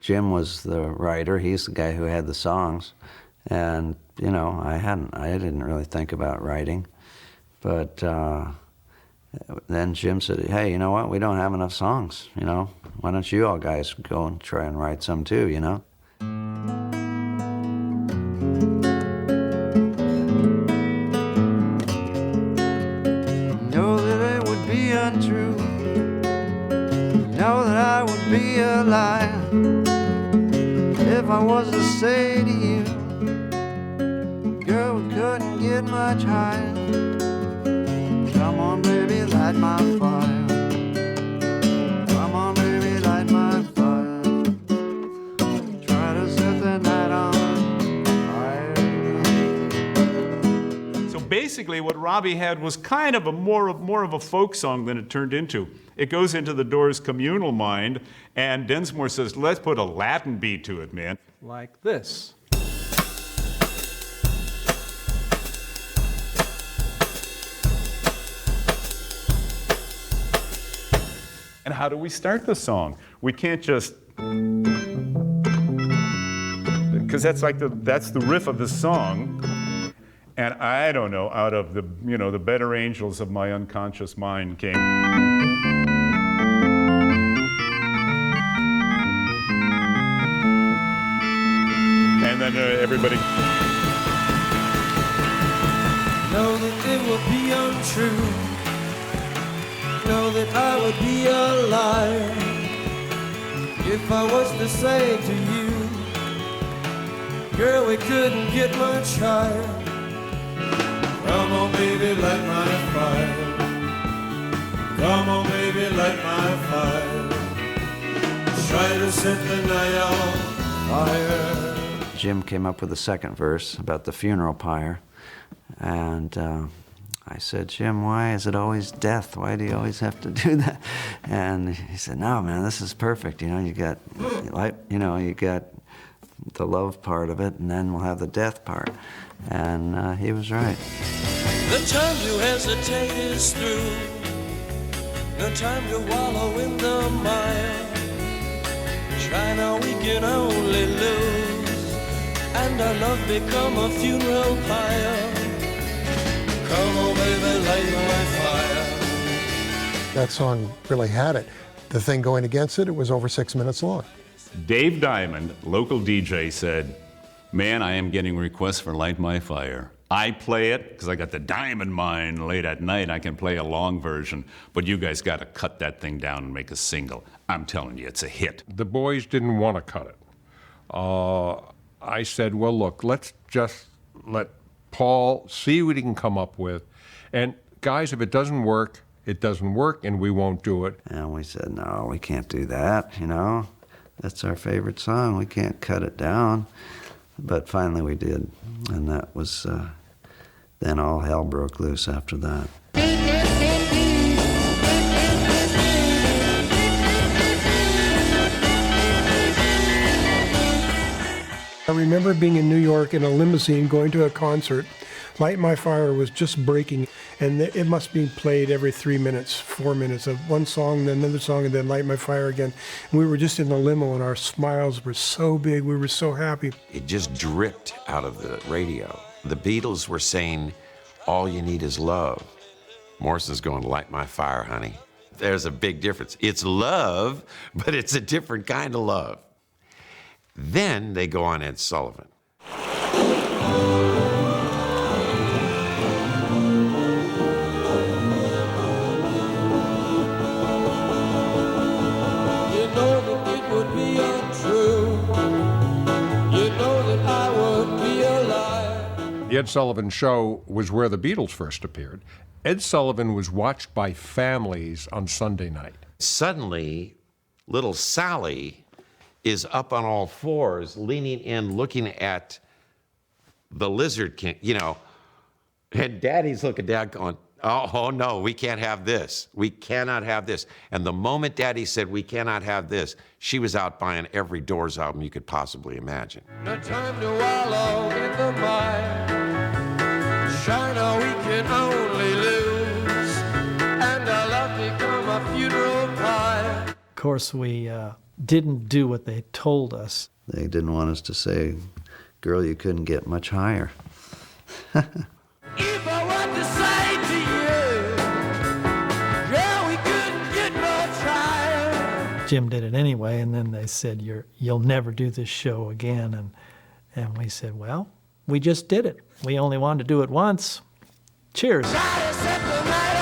Jim was the writer. He's the guy who had the songs. And, you know, I didn't really think about writing. But then Jim said, hey, you know what? We don't have enough songs, you know? Why don't you all guys go and try and write some too, you know? Know that it would be untrue. Know that I would be a liar if I was to say to you, girl, we couldn't get much higher. Come on, baby, light my fire. Come on, baby, light my fire. Try to set the night on fire. So basically what Robbie had was kind of more of a folk song than it turned into. It goes into the Doors' communal mind, and Densmore says, let's put a Latin beat to it, man. Like this. And how do we start the song? We can't just, because that's the riff of the song. And I don't know, out of the, you know, the better angels of my unconscious mind came. And then everybody. Know that it would be untrue. Know that I would be a liar if I was to say to you, girl, we couldn't get much higher. Come on, baby, light my fire. Come on, baby, light my fire. Try to set the night on fire. Jim came up with the second verse about the funeral pyre, and I said, Jim, why is it always death? Why do you always have to do that? And he said, no, man, this is perfect. You know, you got the love part of it, and then we'll have the death part. And he was right. The time to hesitate is through. No time to wallow in the mire. Try now, we can only lose, and our love become a funeral pyre. Come on, baby, light my fire. That song really had it. The thing going against it, it was over 6 minutes long. Dave Diamond, local DJ, said, man, I am getting requests for Light My Fire. I play it because I got the diamond mine late at night. I can play a long version, but you guys got to cut that thing down and make a single. I'm telling you, it's a hit. The boys didn't want to cut it. I said, well, look, let's just let Paul see what he can come up with. And guys, if it doesn't work, and we won't do it. And we said, no, we can't do that, you know. That's our favorite song. We can't cut it down. But finally we did. And that was, then all hell broke loose after that. I remember being in New York in a limousine going to a concert. Light My Fire was just breaking, and it must be played every 3 minutes, 4 minutes of one song, then another song, and then Light My Fire again. And we were just in the limo, and our smiles were so big. We were so happy. It just dripped out of the radio. The Beatles were saying, all you need is love. Morrison's going, light my fire, honey. There's a big difference. It's love, but it's a different kind of love. Then they go on Ed Sullivan. The Ed Sullivan Show was where the Beatles first appeared. Ed Sullivan was watched by families on Sunday night. Suddenly, little Sally is up on all fours, leaning in, looking at the Lizard King, you know, and Daddy's looking down going, oh no, we can't have this. We cannot have this. And the moment Daddy said, we cannot have this, she was out buying every Doors album you could possibly imagine. No time to wallow in the mire. China, we can only lose, and our love become a funeral pyre. Of course, we didn't do what they told us. They didn't want us to say, girl, you couldn't get much higher. If I were to say to you, girl, we couldn't get much higher. Jim did it anyway, and then they said, you'll never do this show again. And we said, well, we just did it. We only wanted to do it once. Cheers. Try to set the night